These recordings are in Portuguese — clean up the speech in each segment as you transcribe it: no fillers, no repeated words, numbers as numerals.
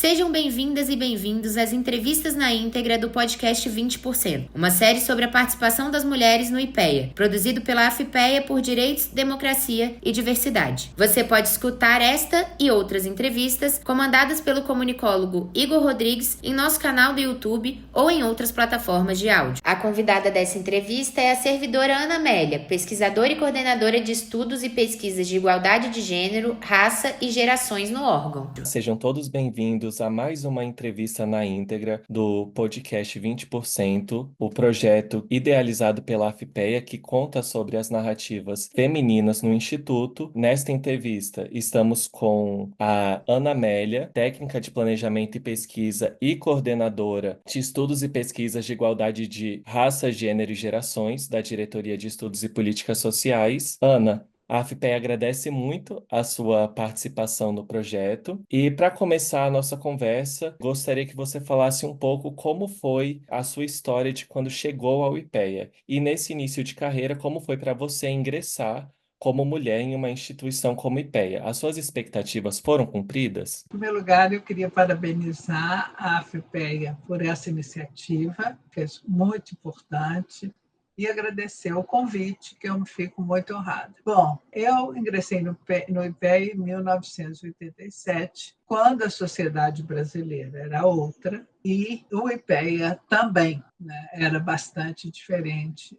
Sejam bem-vindas e bem-vindos às entrevistas na íntegra do podcast 20%, uma série sobre a participação das mulheres no IPEA, produzido pela AFIPEA por Direitos, Democracia e Diversidade. Você pode escutar esta e outras entrevistas comandadas pelo comunicólogo Igor Rodrigues em nosso canal do YouTube ou em outras plataformas de áudio. A convidada dessa entrevista é a servidora Ana Amélia, pesquisadora e coordenadora de estudos e pesquisas de igualdade de gênero, raça e gerações no órgão. Sejam todos bem-vindos a mais uma entrevista na íntegra do podcast 20%, o projeto idealizado pela AFIPEA que conta sobre as narrativas femininas no Instituto. Nesta entrevista, estamos com a Ana Amélia, técnica de planejamento e pesquisa e coordenadora de estudos e pesquisas de igualdade de raça, gênero e gerações, da Diretoria de Estudos e Políticas Sociais. Ana, a AFPE agradece muito a sua participação no projeto. E para começar a nossa conversa, gostaria que você falasse um pouco como foi a sua história de quando chegou ao IPEA. E nesse início de carreira, como foi para você ingressar como mulher em uma instituição como IPEA? As suas expectativas foram cumpridas? Em primeiro lugar, eu queria parabenizar a AFPEA por essa iniciativa, que é muito importante, e agradecer o convite, que eu me fico muito honrada. Bom, eu ingressei no IPEA em 1987, quando a sociedade brasileira era outra, e o IPEA também, né, era bastante diferente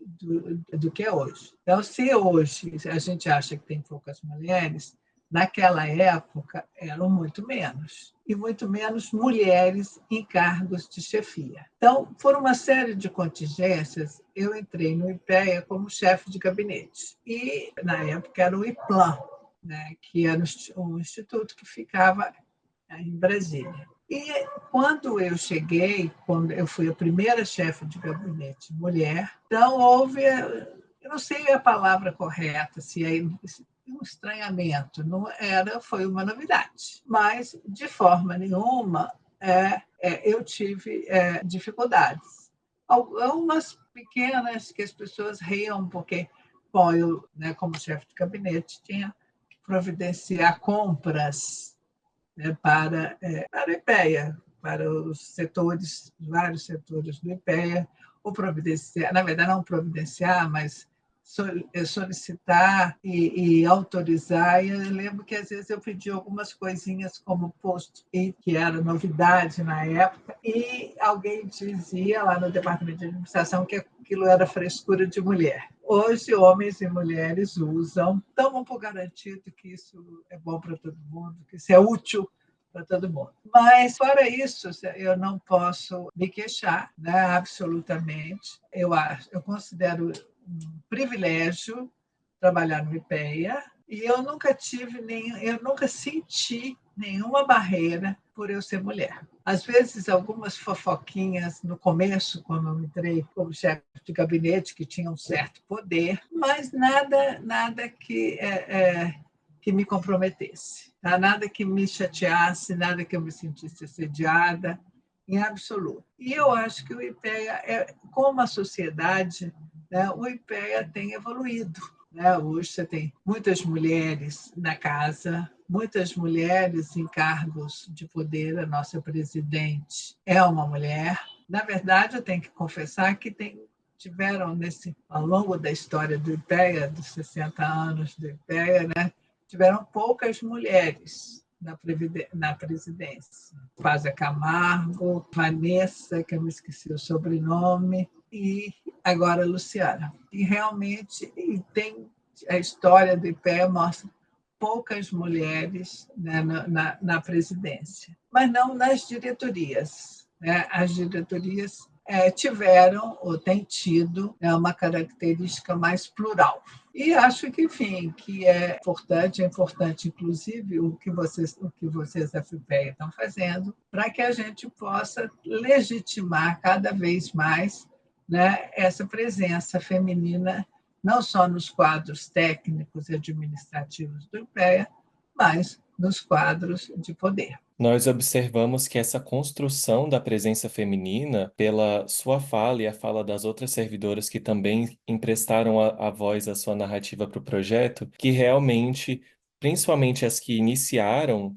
do que é hoje. Então, se hoje a gente acha que tem poucas mulheres, naquela época eram muito menos, e muito menos mulheres em cargos de chefia. Então, por uma série de contingências, eu entrei no IPEA como chefe de gabinete. E, na época, era o IPLAN, né, que era um instituto que ficava em Brasília. E quando eu cheguei, quando eu fui a primeira chefe de gabinete mulher, então houve, eu não sei a palavra correta, se é um estranhamento, não era, foi uma novidade, mas de forma nenhuma eu tive dificuldades. Algumas pequenas que as pessoas riam, porque, bom, eu, né, como chefe de gabinete, tinha que providenciar compras, né, para o IPEA, para os setores, vários setores do IPEA, ou providenciar, na verdade, não providenciar, mas solicitar e autorizar. E eu lembro que, às vezes, eu pedi algumas coisinhas como post-it, que era novidade na época, e alguém dizia lá no departamento de administração que aquilo era frescura de mulher. Hoje, homens e mulheres usam, tomam por garantido que isso é bom para todo mundo, que isso é útil para todo mundo. Mas, fora isso, eu não posso me queixar, né, absolutamente. Eu considero um privilégio trabalhar no IPEA e eu nunca senti nenhuma barreira por eu ser mulher. Às vezes, algumas fofoquinhas no começo, quando eu entrei como chefe de gabinete, que tinha um certo poder, mas nada que me comprometesse, tá? Nada que me chateasse, nada que eu me sentisse assediada, em absoluto. E eu acho que o IPEA, como a sociedade, né, o IPEA tem evoluído, né? Hoje você tem muitas mulheres na casa, muitas mulheres em cargos de poder. A nossa presidente é uma mulher. Na verdade, eu tenho que confessar que tiveram, ao longo da história do IPEA, dos 60 anos do IPEA, né, tiveram poucas mulheres na presidência. Fásia Camargo, Vanessa, que eu me esqueci o sobrenome, e agora Luciana. E realmente a história do IPEA mostra poucas mulheres, né, na presidência, mas não nas diretorias, né? As diretorias tiveram ou têm tido, né, uma característica mais plural. E acho que, enfim, que é importante, inclusive, o que vocês da FIPEA estão fazendo, para que a gente possa legitimar cada vez mais, né, essa presença feminina, não só nos quadros técnicos e administrativos do IPEA, mas nos quadros de poder. Nós observamos que essa construção da presença feminina, pela sua fala e a fala das outras servidoras que também emprestaram a voz à sua narrativa para o projeto, que realmente principalmente as que iniciaram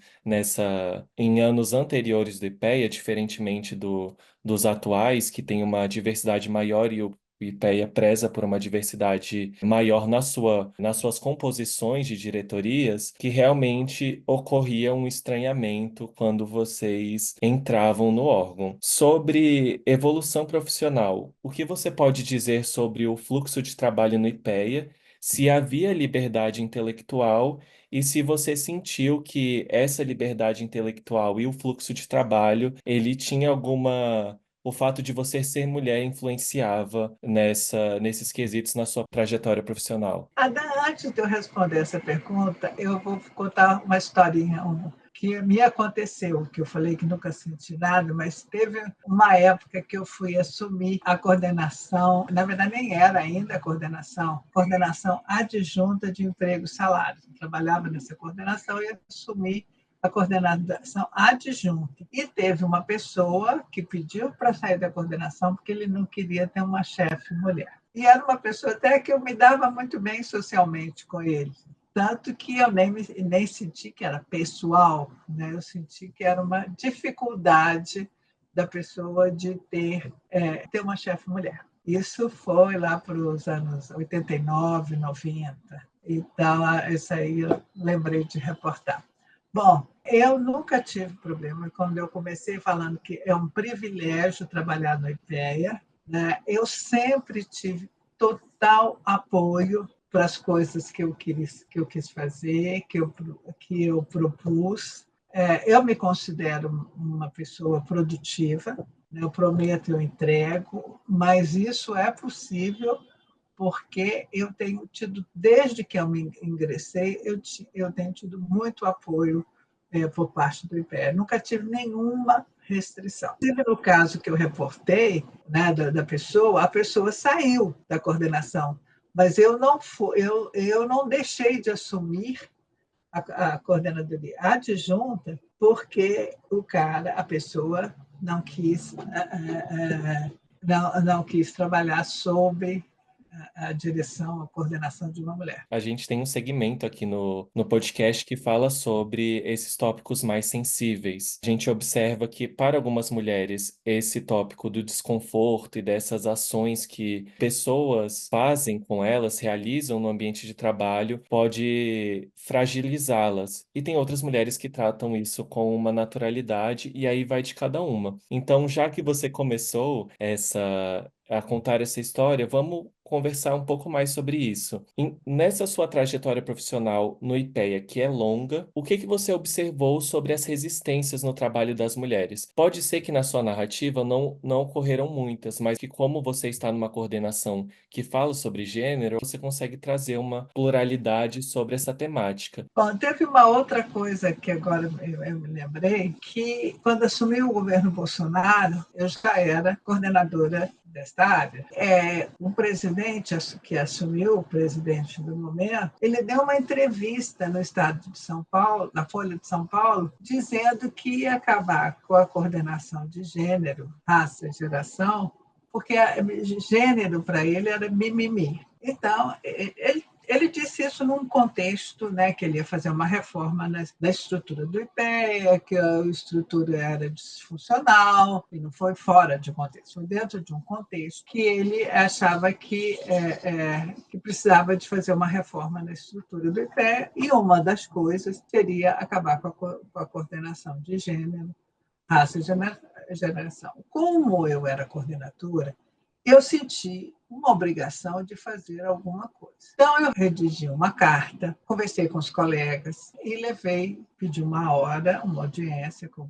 em anos anteriores do IPEA, diferentemente dos atuais, que tem uma diversidade maior e o IPEA preza por uma diversidade maior nas suas composições de diretorias, que realmente ocorria um estranhamento quando vocês entravam no órgão. Sobre evolução profissional, o que você pode dizer sobre o fluxo de trabalho no IPEA? Se havia liberdade intelectual e se você sentiu que essa liberdade intelectual e o fluxo de trabalho, ele tinha alguma... O fato de você ser mulher influenciava nesses quesitos na sua trajetória profissional? Antes de eu responder essa pergunta, eu vou contar uma historinha que me aconteceu, que eu falei que nunca senti nada, mas teve uma época que eu fui assumir a coordenação, na verdade nem era ainda a coordenação adjunta de emprego e salário. Eu trabalhava nessa coordenação e assumi a coordenação adjunta. E teve uma pessoa que pediu para sair da coordenação porque ele não queria ter uma chefe mulher. E era uma pessoa até que eu me dava muito bem socialmente com ele. Tanto que eu nem senti que era pessoal, né? Eu senti que era uma dificuldade da pessoa de ter uma chefe mulher. Isso foi lá para os anos 89, 90. Então, isso aí eu lembrei de reportar. Bom, eu nunca tive problema quando eu comecei falando que é um privilégio trabalhar no IPEA, né? Eu sempre tive total apoio para as coisas que eu quis fazer, que eu propus. Eu me considero uma pessoa produtiva, né? Eu prometo, eu entrego, mas isso é possível porque eu tenho tido, desde que eu me ingressei, eu tenho tido muito apoio por parte do IPEA. Nunca tive nenhuma restrição. No caso que eu reportei, né, da pessoa, a pessoa saiu da coordenação, mas eu não deixei de assumir a coordenadoria adjunta porque a pessoa não quis, não quis trabalhar sob a direção, a coordenação de uma mulher. A gente tem um segmento aqui no podcast que fala sobre esses tópicos mais sensíveis. A gente observa que, para algumas mulheres, esse tópico do desconforto e dessas ações que pessoas fazem com elas, realizam no ambiente de trabalho, pode fragilizá-las. E tem outras mulheres que tratam isso com uma naturalidade, e aí vai de cada uma. Então, já que você começou a contar essa história, vamos conversar um pouco mais sobre isso. Nessa sua trajetória profissional no IPEA, que é longa, o que você observou sobre as resistências no trabalho das mulheres? Pode ser que na sua narrativa não ocorreram muitas, mas que como você está numa coordenação que fala sobre gênero, você consegue trazer uma pluralidade sobre essa temática. Bom, teve uma outra coisa que agora eu me lembrei, que quando assumi o governo Bolsonaro, eu já era coordenadora desta área. O presidente que assumiu, o presidente do momento, ele deu uma entrevista no estado de São Paulo, na Folha de São Paulo, dizendo que ia acabar com a coordenação de gênero, raça e geração, porque gênero para ele era mimimi. Então, ele disse isso num contexto, né, que ele ia fazer uma reforma da estrutura do IPEA, que a estrutura era disfuncional, e não foi fora de contexto, foi dentro de um contexto que ele achava que precisava de fazer uma reforma na estrutura do IPEA, e uma das coisas seria acabar com a coordenação de gênero, raça e geração. Como eu era coordenadora, eu senti uma obrigação de fazer alguma coisa. Então, eu redigi uma carta, conversei com os colegas e pedi uma hora, uma audiência com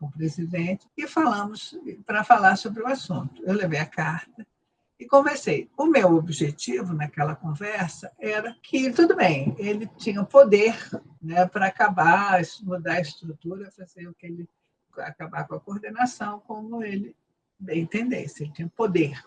o presidente e falamos para falar sobre o assunto. Eu levei a carta e conversei. O meu objetivo naquela conversa era que, tudo bem, ele tinha poder, né, para mudar a estrutura, fazer acabar com a coordenação como ele bem tendência, ele tinha poder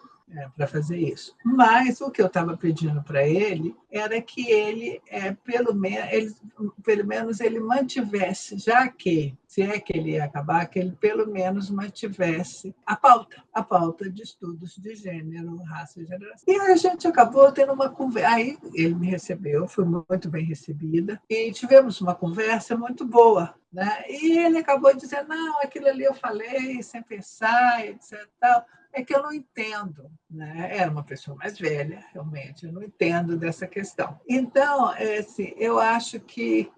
para fazer isso. Mas o que eu estava pedindo para ele era que ele, pelo menos, ele mantivesse, já que, se é que ele ia acabar, que ele pelo menos mantivesse a pauta de estudos de gênero, raça e geração. E a gente acabou tendo uma conversa. Aí ele me recebeu, fui muito bem recebida, e tivemos uma conversa muito boa. Né? E ele acabou dizendo, não, aquilo ali eu falei sem pensar, etc. Tal. É que eu não entendo, né? Era uma pessoa mais velha, realmente, eu não entendo dessa questão. Então, assim, eu acho que,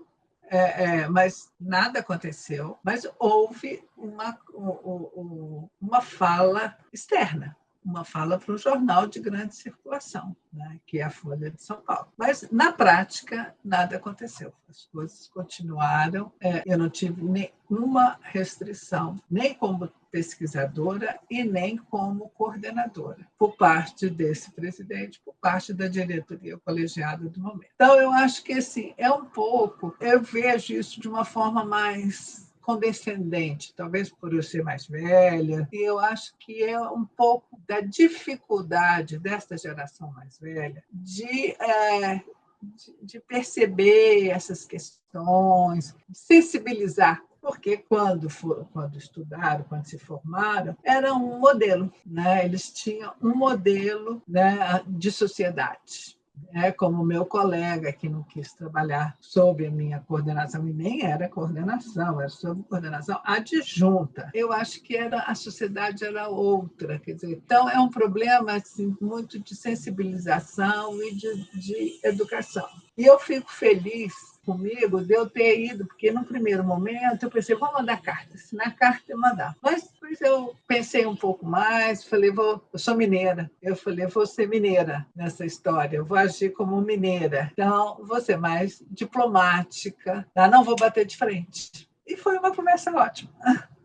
mas nada aconteceu, mas houve uma fala externa, uma fala para um jornal de grande circulação, né, que é a Folha de São Paulo. Mas, na prática, nada aconteceu. As coisas continuaram. Eu não tive nenhuma restrição, nem como pesquisadora e nem como coordenadora, por parte desse presidente, por parte da diretoria colegiada do momento. Então, eu acho que assim, eu vejo isso de uma forma mais condescendente, talvez por eu ser mais velha, e eu acho que é um pouco da dificuldade desta geração mais velha de perceber essas questões, sensibilizar, porque quando estudaram, quando se formaram, era um modelo, né? Eles tinham um modelo, né, de sociedade. Como o meu colega que não quis trabalhar sob a minha coordenação, e nem era coordenação, era sob coordenação adjunta. Eu acho que a sociedade era outra. Quer dizer, então, é um problema assim, muito de sensibilização e de educação. E eu fico feliz comigo de eu ter ido, porque no primeiro momento eu pensei, vou mandar carta, assinar carta e mandar. Mas depois eu pensei um pouco mais, falei, eu sou mineira, eu falei, vou ser mineira nessa história, eu vou agir como mineira, então vou ser mais diplomática, tá? Não vou bater de frente. E foi uma conversa ótima.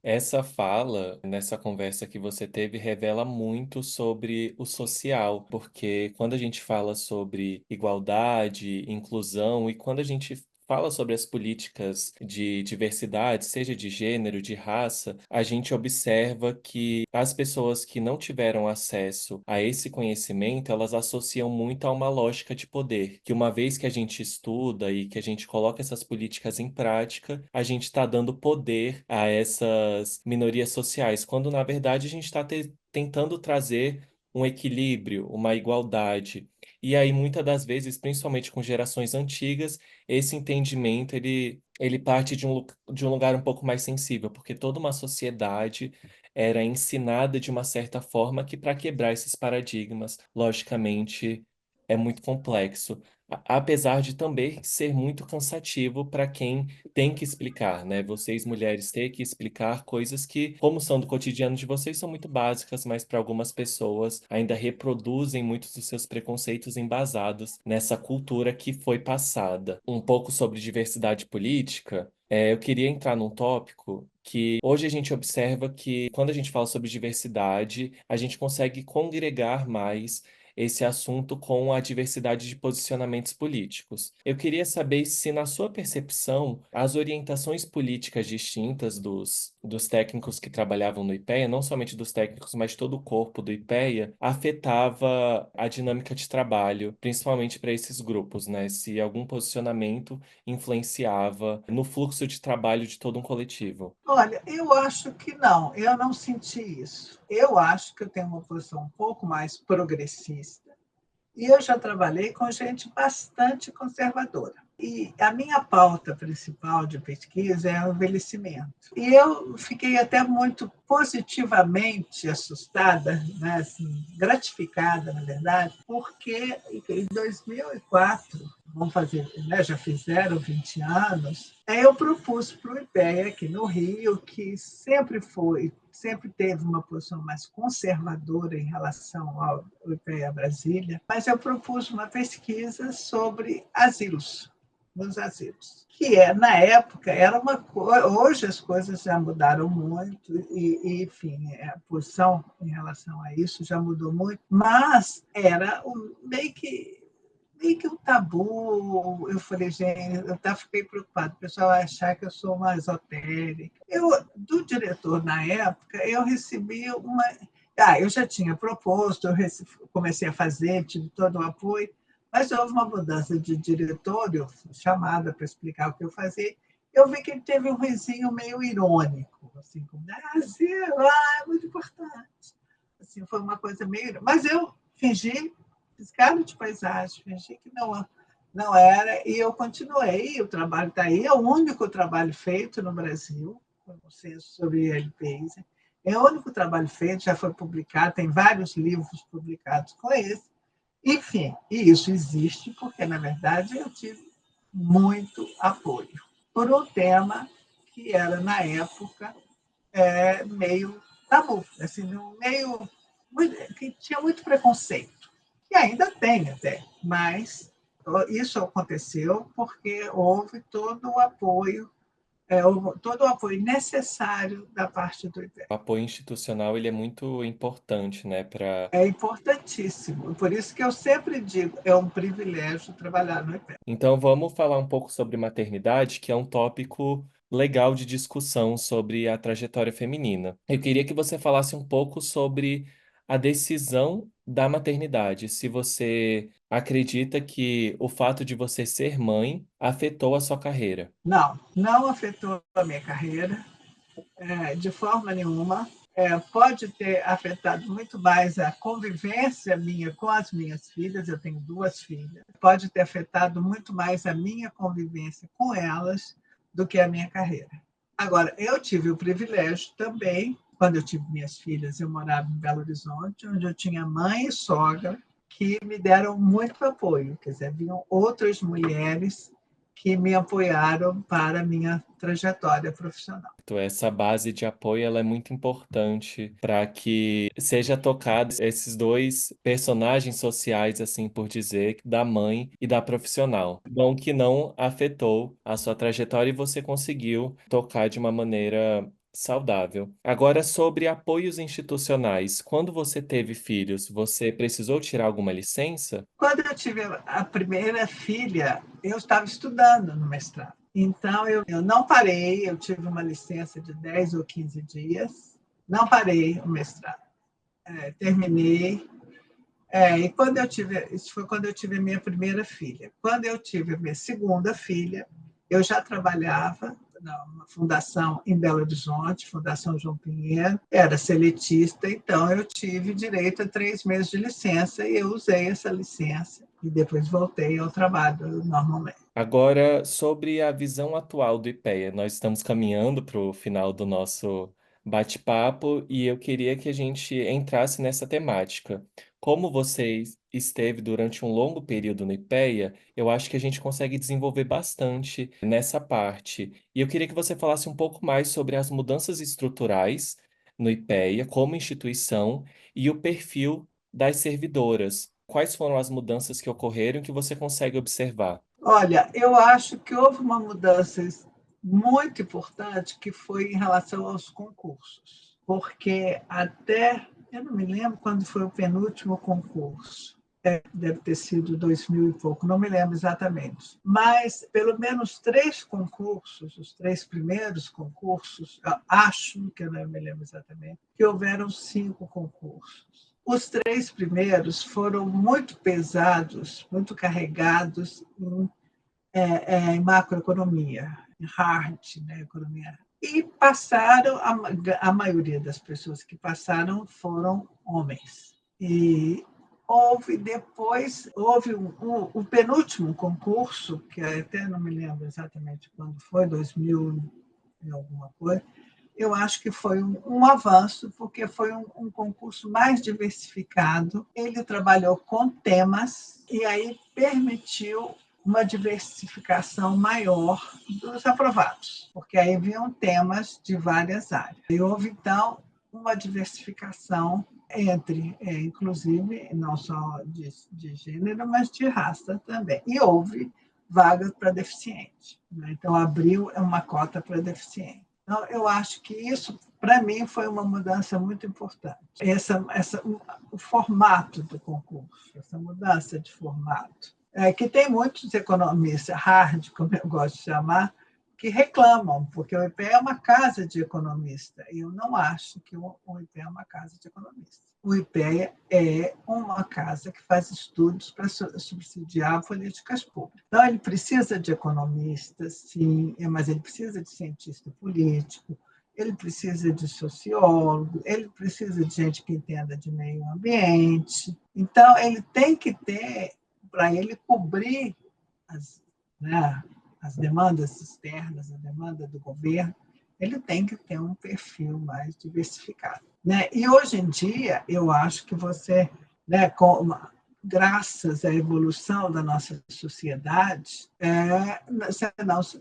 Essa fala, nessa conversa que você teve, revela muito sobre o social, porque quando a gente fala sobre igualdade, inclusão, e quando a gente fala sobre as políticas de diversidade, seja de gênero, de raça, a gente observa que as pessoas que não tiveram acesso a esse conhecimento, elas associam muito a uma lógica de poder, que uma vez que a gente estuda e que a gente coloca essas políticas em prática, a gente está dando poder a essas minorias sociais, quando na verdade a gente está tentando trazer um equilíbrio, uma igualdade. E aí, muitas das vezes, principalmente com gerações antigas, esse entendimento ele parte de um lugar um pouco mais sensível, porque toda uma sociedade era ensinada de uma certa forma que, para quebrar esses paradigmas, logicamente, é muito complexo. Apesar de também ser muito cansativo para quem tem que explicar, né? Vocês, mulheres, têm que explicar coisas que, como são do cotidiano de vocês, são muito básicas, mas para algumas pessoas ainda reproduzem muitos dos seus preconceitos embasados nessa cultura que foi passada. Um pouco sobre diversidade política. Eu queria entrar num tópico que hoje a gente observa que, quando a gente fala sobre diversidade, a gente consegue congregar mais esse assunto com a diversidade de posicionamentos políticos. Eu queria saber se, na sua percepção, as orientações políticas distintas dos técnicos que trabalhavam no IPEA, não somente dos técnicos, mas todo o corpo do IPEA, afetava a dinâmica de trabalho, principalmente para esses grupos, né? Se algum posicionamento influenciava no fluxo de trabalho de todo um coletivo. Olha, eu acho que não, eu não senti isso. Eu acho que eu tenho uma posição um pouco mais progressista e eu já trabalhei com gente bastante conservadora. E a minha pauta principal de pesquisa é o envelhecimento. E eu fiquei até muito positivamente assustada, né, assim, gratificada, na verdade, porque em 2004, vamos fazer, né, já fizeram 20 anos, eu propus para o IPEA, aqui no Rio, que sempre teve uma posição mais conservadora em relação ao IPEA Brasília, mas eu propus uma pesquisa sobre asilos, nos asilos, que na época era uma coisa, hoje as coisas já mudaram muito enfim, a posição em relação a isso já mudou muito, mas era meio que um tabu. Eu falei, gente, fiquei preocupada, o pessoal vai achar que eu sou uma esotérica. Do diretor, na época, eu recebi Eu já tinha proposto, comecei a fazer, tive todo o apoio, mas houve uma mudança de diretor, eu fui chamada para explicar o que eu fazia. Eu vi que ele teve um risinho meio irônico, assim, como, Brasil, é muito importante. Assim, foi uma coisa meio... Mas eu fingi, fiz cara de paisagem, fingi que não era, e eu continuei, o trabalho está aí, é o único trabalho feito no Brasil, um censo sobre ILPs, é o único trabalho feito, já foi publicado, tem vários livros publicados com esse, enfim, e isso existe porque, na verdade, eu tive muito apoio por um tema que era, na época, meio tabu, assim, meio que tinha muito preconceito, e ainda tem até, mas isso aconteceu porque houve todo o apoio necessário da parte do IPEA. O apoio institucional ele é muito importante, né, para... É importantíssimo. Por isso que eu sempre digo, é um privilégio trabalhar no IPEA. Então vamos falar um pouco sobre maternidade, que é um tópico legal de discussão sobre a trajetória feminina. Eu queria que você falasse um pouco sobre a decisão da maternidade, se você acredita que o fato de você ser mãe afetou a sua carreira. Não afetou a minha carreira, de forma nenhuma. Pode ter afetado muito mais a convivência minha com as minhas filhas, eu tenho 2 filhas, pode ter afetado muito mais a minha convivência com elas do que a minha carreira. Agora, eu tive o privilégio também, quando eu tive minhas filhas, eu morava em Belo Horizonte, onde eu tinha mãe e sogra que me deram muito apoio, quer dizer, haviam outras mulheres que me apoiaram para a minha trajetória profissional. Essa base de apoio ela é muito importante para que seja tocado esses dois personagens sociais, assim por dizer, da mãe e da profissional. Bom que não afetou a sua trajetória e você conseguiu tocar de uma maneira saudável. Agora, sobre apoios institucionais. Quando você teve filhos, você precisou tirar alguma licença? Quando eu tive a primeira filha, eu estava estudando no mestrado. Então, eu não parei, eu tive uma licença de 10 ou 15 dias, não parei o mestrado. Terminei. E quando eu tive, isso foi quando eu tive a minha primeira filha. Quando eu tive a minha segunda filha, eu já trabalhava numa fundação em Belo Horizonte, Fundação João Pinheiro, era seletista, então eu tive direito a 3 meses de licença e eu usei essa licença e depois voltei ao trabalho normalmente. Agora, sobre a visão atual do IPEA, nós estamos caminhando para o final do nosso bate-papo e eu queria que a gente entrasse nessa temática. Como você esteve durante um longo período no IPEA, eu acho que a gente consegue desenvolver bastante nessa parte. E eu queria que você falasse um pouco mais sobre as mudanças estruturais no IPEA como instituição e o perfil das servidoras. Quais foram as mudanças que ocorreram que você consegue observar? Olha, eu acho que houve uma mudança muito importante que foi em relação aos concursos, porque eu não me lembro quando foi o penúltimo concurso, deve ter sido 2000 e pouco, não me lembro exatamente, mas pelo menos 3 concursos, os 3 primeiros concursos, acho que eu não me lembro exatamente, que houveram 5 concursos. Os 3 primeiros foram muito pesados, muito carregados em macroeconomia, em hard, né, economia. E passaram, a maioria das pessoas que passaram foram homens. E houve o penúltimo concurso, que até não me lembro exatamente quando foi, 2000 e alguma coisa, eu acho que foi um avanço, porque foi um concurso mais diversificado. Ele trabalhou com temas e aí permitiu uma diversificação maior dos aprovados, porque aí vinham temas de várias áreas. E houve, então, uma diversificação inclusive, não só de gênero, mas de raça também. E houve vagas para deficiente, né? Então, abriu uma cota para deficiente. Então, eu acho que isso, para mim, foi uma mudança muito importante. O formato do concurso, essa mudança de formato, que tem muitos economistas hard, como eu gosto de chamar, que reclamam, porque o IPEA é uma casa de economista, e eu não acho que o IPEA é uma casa de economista. O IPEA é uma casa que faz estudos para subsidiar políticas públicas. Então, ele precisa de economistas, sim, mas ele precisa de cientista político, ele precisa de sociólogo, ele precisa de gente que entenda de meio ambiente. Então, ele tem que ter, para ele cobrir as demandas externas, a demanda do governo, ele tem que ter um perfil mais diversificado. E hoje em dia, eu acho que você, graças à evolução da nossa sociedade,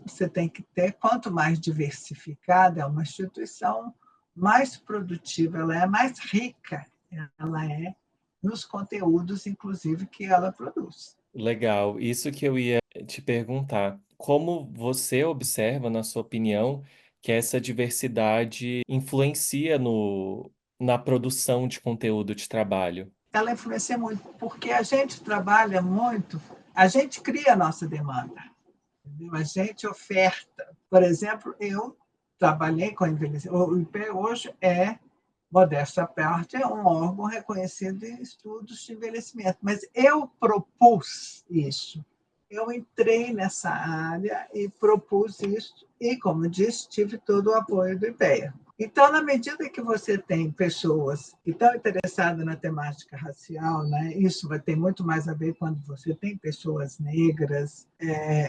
você tem que ter, quanto mais diversificada é uma instituição, mais produtiva ela é, mais rica ela é nos conteúdos, inclusive, que ela produz. Legal, isso que eu ia te perguntar. Como você observa, na sua opinião, que essa diversidade influencia na produção de conteúdo de trabalho? Ela influencia muito, porque a gente trabalha muito, a gente cria a nossa demanda, entendeu? A gente oferta. Por exemplo, eu trabalhei com envelhecimento. O IPE hoje modéstia à parte, é um órgão reconhecido em estudos de envelhecimento, mas eu propus isso. Eu entrei nessa área e propus isso, e, como disse, tive todo o apoio do IPEA. Então, na medida que você tem pessoas que estão interessadas na temática racial, isso vai ter muito mais a ver quando você tem pessoas negras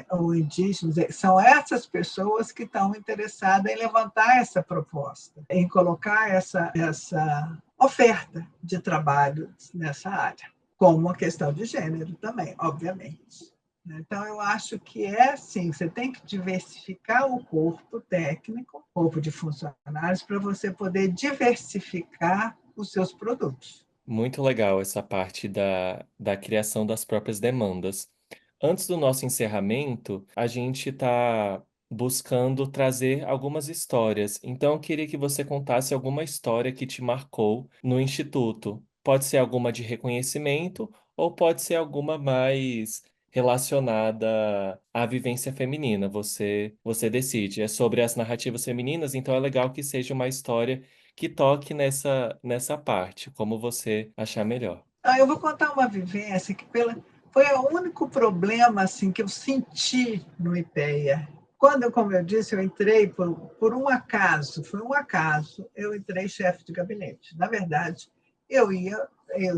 ou indígenas, são essas pessoas que estão interessadas em levantar essa proposta, em colocar essa oferta de trabalho nessa área, como a questão de gênero também, obviamente. Então, eu acho que assim, você tem que diversificar o corpo técnico, corpo de funcionários, para você poder diversificar os seus produtos. Muito legal essa parte da criação das próprias demandas. Antes do nosso encerramento, a gente está buscando trazer algumas histórias. Então, eu queria que você contasse alguma história que te marcou no Instituto. Pode ser alguma de reconhecimento ou pode ser alguma mais relacionada à vivência feminina. Você decide. É sobre as narrativas femininas, então é legal que seja uma história que toque nessa parte, como você achar melhor. Eu vou contar uma vivência que foi o único problema assim, que eu senti no IPEA. Quando, como eu disse, eu entrei por um acaso, foi um acaso, eu entrei chefe de gabinete. Na verdade, eu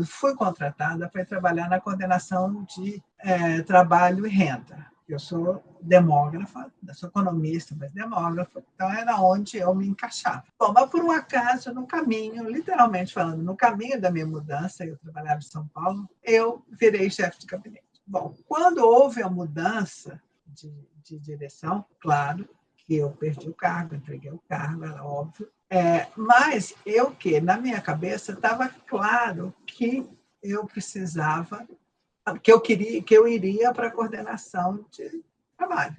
fui contratada para trabalhar na coordenação de trabalho e renda. Eu sou demógrafa, sou economista, mas demógrafa, então era onde eu me encaixava. Bom, mas por um acaso, no caminho, literalmente falando, no caminho da minha mudança, eu trabalhava em São Paulo, eu virei chefe de gabinete. Bom, quando houve a mudança de direção, claro que eu perdi o cargo, entreguei o cargo, era óbvio, mas na minha cabeça estava claro que eu precisava, que eu iria para a coordenação de trabalho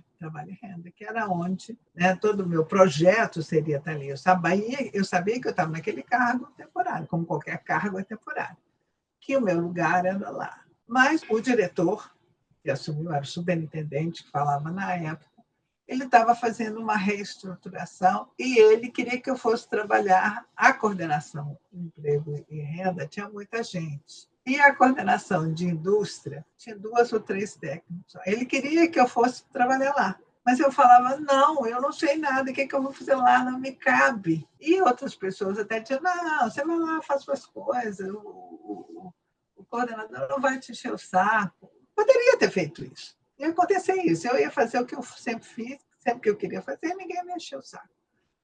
e renda, que era onde todo o meu projeto seria estar ali. Eu sabia que eu estava naquele cargo temporário, como qualquer cargo é temporário, que o meu lugar era lá. Mas o diretor, que assumiu, era o superintendente, que falava na época, ele estava fazendo uma reestruturação e ele queria que eu fosse trabalhar a coordenação de emprego e renda, tinha muita gente. E a coordenação de indústria tinha 2 ou 3 técnicos. Ele queria que eu fosse trabalhar lá. Mas eu falava, não, eu não sei nada, o que eu vou fazer lá? Não me cabe. E outras pessoas até diziam, não, você vai lá, faz suas coisas, o coordenador não vai te encher o saco. Poderia ter feito isso. Ia acontecer isso. Eu ia fazer o que eu sempre fiz, sempre que eu queria fazer, ninguém me encheu o saco.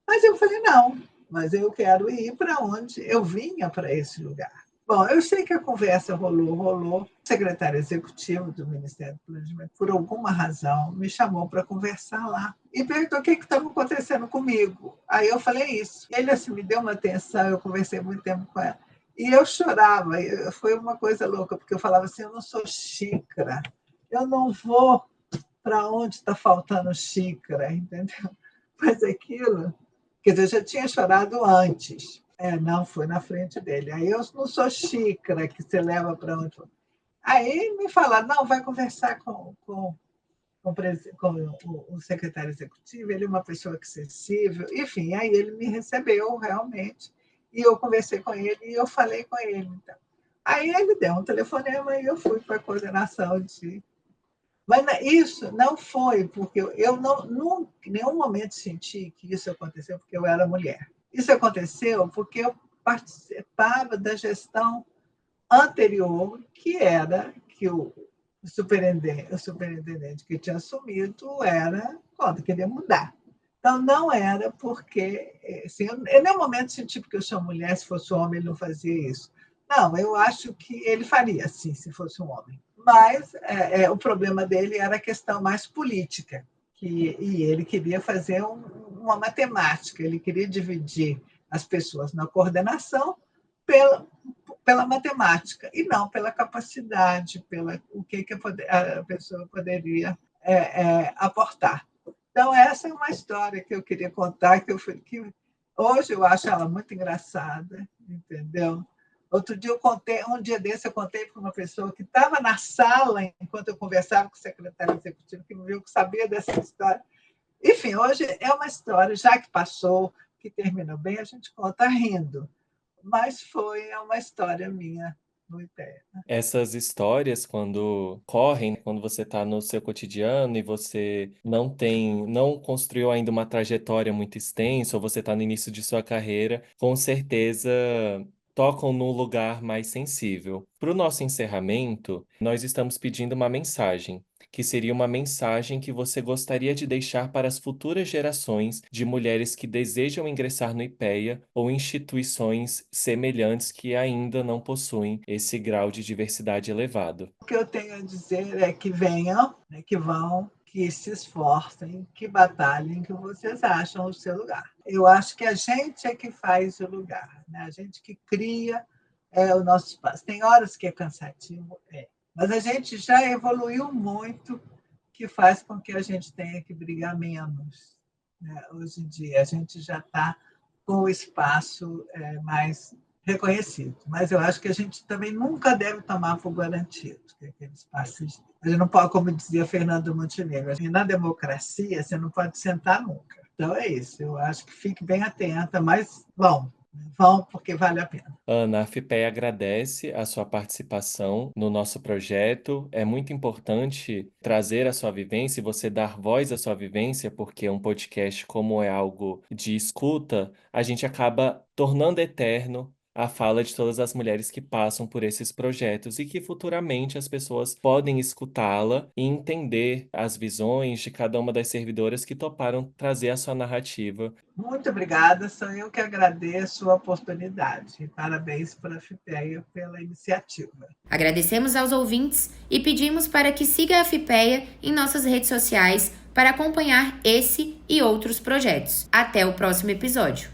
Mas eu falei, não, mas eu quero ir para onde eu vinha, para esse lugar. Bom, eu sei que a conversa rolou. O secretário executivo do Ministério do Planejamento, por alguma razão, me chamou para conversar lá e perguntou o que estava acontecendo comigo. Aí eu falei isso. Ele assim, me deu uma atenção, eu conversei muito tempo com ela. E eu chorava, foi uma coisa louca, porque eu falava assim, eu não sou xícara, eu não vou para onde está faltando xícara, entendeu? Mas aquilo, quer dizer, eu já tinha chorado antes. Não, foi na frente dele. Aí eu não sou xícara que você leva para onde. Aí me falaram, não, vai conversar com o secretário executivo, ele é uma pessoa acessível, enfim, aí ele me recebeu realmente, e eu conversei com ele, e eu falei com ele. Então. Aí ele deu um telefonema e eu fui para a coordenação de... Mas isso não foi porque eu não, em nenhum momento senti que isso aconteceu porque eu era mulher. Isso aconteceu porque eu participava da gestão anterior, que era que o superintendente que tinha assumido era quando queria mudar. Então, não era porque... Assim, eu em nenhum momento senti porque eu sou mulher, se fosse homem ele não fazia isso. Não, eu acho que ele faria, sim, se fosse um homem. Mas o problema dele era a questão mais política, e ele queria fazer uma matemática, ele queria dividir as pessoas na coordenação pela matemática, e não pela capacidade, pela o que a pessoa poderia aportar. Então, essa é uma história que eu queria contar, que hoje eu acho ela muito engraçada, entendeu? Outro dia um dia desse eu contei para uma pessoa que estava na sala enquanto eu conversava com o secretário executivo, que não viu, que sabia dessa história. Enfim, hoje é uma história, já que passou, que terminou bem, a gente conta rindo. Mas foi uma história minha no IPEA. Essas histórias, quando correm, quando você está no seu cotidiano e você não construiu ainda uma trajetória muito extensa, ou você está no início de sua carreira, com certeza tocam num lugar mais sensível. Para o nosso encerramento, nós estamos pedindo uma mensagem, que seria uma mensagem que você gostaria de deixar para as futuras gerações de mulheres que desejam ingressar no IPEA ou instituições semelhantes que ainda não possuem esse grau de diversidade elevado. O que eu tenho a dizer é que venham, que vão, que se esforcem, que batalhem, que vocês acham o seu lugar. Eu acho que a gente é que faz o lugar, né? A gente que cria o nosso espaço. Tem horas que é cansativo, mas a gente já evoluiu muito, que faz com que a gente tenha que brigar menos, né? Hoje em dia, a gente já está com o espaço mais reconhecido, mas eu acho que a gente também nunca deve tomar por garantido que aquele espaço existe. A gente não pode, como dizia Fernando Montenegro, na democracia você não pode sentar nunca. Então é isso, eu acho que fique bem atenta, mas vão porque vale a pena. Ana, a FIPEA agradece a sua participação no nosso projeto. É muito importante trazer a sua vivência e você dar voz à sua vivência, porque um podcast, como é algo de escuta, a gente acaba tornando eterno a fala de todas as mulheres que passam por esses projetos e que futuramente as pessoas podem escutá-la e entender as visões de cada uma das servidoras que toparam trazer a sua narrativa. Muito obrigada, sou eu que agradeço a oportunidade. Parabéns para a FIPEA pela iniciativa. Agradecemos aos ouvintes e pedimos para que siga a FIPEA em nossas redes sociais para acompanhar esse e outros projetos. Até o próximo episódio.